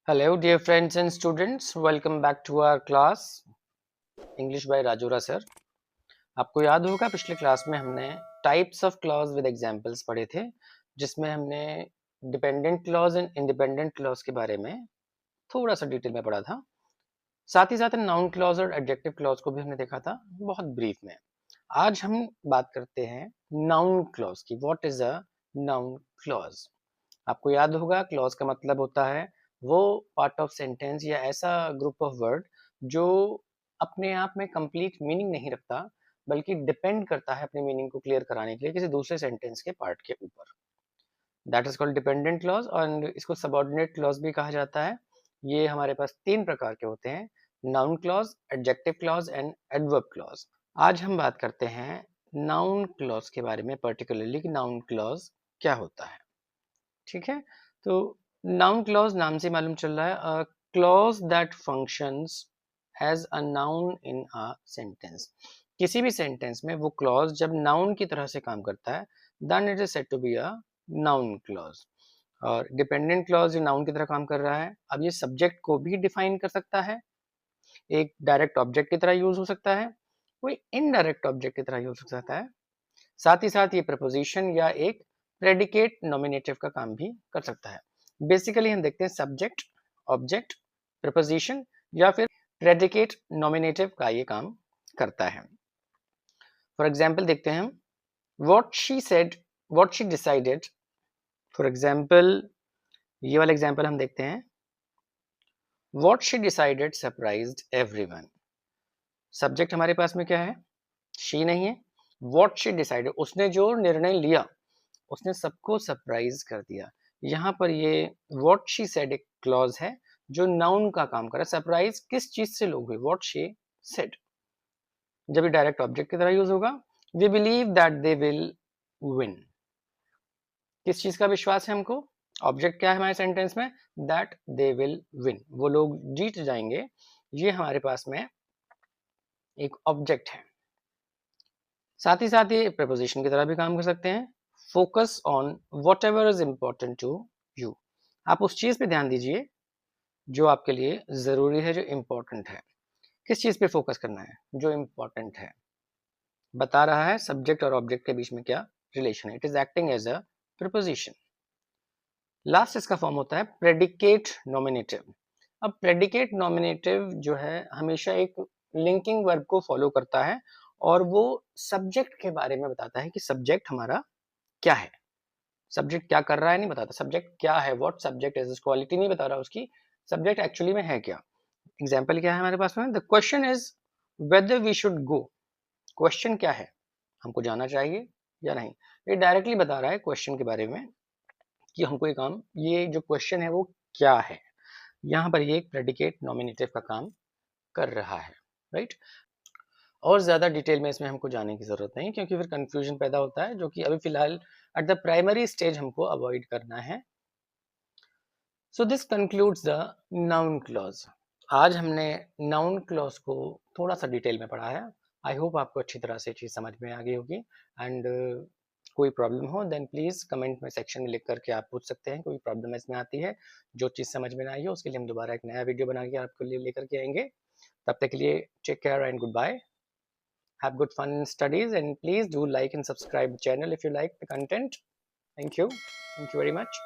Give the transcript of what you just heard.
Hello, dear friends and students. Welcome back to our class English by Rajura sir. आपको याद होगा पिछले class में हमने types of clause with examples पढ़े थे, जिसमें हमने dependent clause and independent clause के बारे में थोड़ा सा डिटेल में पढ़ा था। साथ ही साथ नाउन क्लॉज और एडजेक्टिव क्लॉज को भी हमने देखा था बहुत ब्रीफ में। आज हम बात करते हैं नाउन क्लॉज की। What is a noun clause? आपको याद होगा क्लॉज का मतलब होता है वो पार्ट ऑफ सेंटेंस या ऐसा ग्रुप ऑफ वर्ड जो अपने आप में कंप्लीट मीनिंग नहीं रखता, बल्कि डिपेंड करता है अपनी मीनिंग को क्लियर कराने के लिए किसी दूसरे सेंटेंस के पार्ट के ऊपर। That is called dependent clause, और इसको सबऑर्डिनेट क्लॉज भी कहा जाता है। ये हमारे पास तीन प्रकार के होते हैं: noun clause, adjective clause and adverb clause. आज हम बात करते हैं नाउन क्लॉज के बारे में, पर्टिकुलरली कि नाउन क्लॉज क्या होता है। ठीक है, तो नाउन क्लॉज नाम से मालूम चल रहा है clause that functions as a noun in a sentence. किसी भी सेंटेंस में वो क्लॉज जब नाउन की तरह से काम करता है, then it is said to be a noun clause. और डिपेंडेंट क्लॉज ये नाउन की तरह काम कर रहा है। अब ये सब्जेक्ट को भी डिफाइन कर सकता है, एक डायरेक्ट ऑब्जेक्ट की तरह यूज हो सकता है, कोई इनडायरेक्ट ऑब्जेक्ट की तरह यूज हो सकता है। साथ ही साथ ये प्रपोजिशन या एक प्रेडिकेट नॉमिनेटिव का काम भी कर सकता है। बेसिकली हम देखते हैं सब्जेक्ट, ऑब्जेक्ट, प्रपोजिशन या फिर प्रेडिकेट नॉमिनेटिव का ये काम करता है। फॉर एग्जाम्पल देखते हैं हम, what she said, what she decided. For example ये वाला एग्जाम्पल हम देखते हैं, what she decided surprised everyone. Subject हमारे पास में क्या है? शी नहीं है। वॉट शी डिसाइडेड, उसने जो निर्णय लिया उसने सबको सरप्राइज कर दिया। यहाँ पर ये व्हाट शी सेड एक क्लॉज है जो नाउन का काम कर रहा है। सरप्राइज किस चीज से लोग हुए? What she said. जब ये डायरेक्ट ऑब्जेक्ट की तरह यूज होगा, we believe that they will win. किस चीज का विश्वास है हमको? ऑब्जेक्ट क्या है हमारे सेंटेंस में? दैट दे विल विन, वो लोग जीत जाएंगे। ये हमारे पास में एक ऑब्जेक्ट है। साथ ही साथ ये प्रपोजिशन की तरह भी काम कर सकते हैं। Focus on whatever is important to you. आप उस चीज पे ध्यान दीजिए जो आपके लिए जरूरी है, जो इम्पोर्टेंट है। किस चीज पे फोकस करना है? जो इम्पोर्टेंट है। बता रहा है सब्जेक्ट और ऑब्जेक्ट के बीच में क्या रिलेशन है। It is acting as a preposition. Last इसका फॉर्म होता है प्रेडिकेट नॉमिनेटिव। अब प्रेडिकेट नॉमिनेटिव जो है हमेशा एक लिंकिंग वर्ब को फॉलो करता है, और वो सब्जेक्ट के बारे में बताता है कि सब्जेक्ट हमारा क्या है। सब्जेक्ट क्या कर रहा है नहीं बताता, सब्जेक्ट क्या है, व्हाट सब्जेक्ट इज, क्वालिटी नहीं बता रहा उसकी, सब्जेक्ट एक्चुअली में है क्या। एग्जाम्पल क्या है हमारे पास में? The question is whether we should go. Question क्या है? हमको जाना चाहिए या नहीं। ये डायरेक्टली बता रहा है क्वेश्चन के बारे में कि हमको ये काम, ये जो क्वेश्चन है वो क्या है। यहाँ पर ये एक प्रेडिकेट नॉमिनेटिव का काम कर रहा है, राइट। और ज्यादा डिटेल में इसमें हमको जाने की जरूरत नहीं, क्योंकि फिर कंफ्यूजन पैदा होता है, जो कि अभी फिलहाल एट द प्राइमरी स्टेज हमको अवॉइड करना है। So this concludes the noun clause. आज हमने नाउन क्लॉज को थोड़ा सा डिटेल में पढ़ा है। आई होप आपको अच्छी तरह से चीज़ समझ में आ गई होगी। एंड कोई प्रॉब्लम हो देन प्लीज़ कमेंट में सेक्शन में लिख करके आप पूछ सकते हैं। कोई प्रॉब्लम इसमें आती है, जो चीज़ समझ में ना आई हो, उसके लिए हम दोबारा एक नया वीडियो बना के आपके लिए लेकर के आएंगे। तब तक के लिए take care and goodbye. Have good fun in studies, and please do like and subscribe the channel if you like the content. Thank you very much.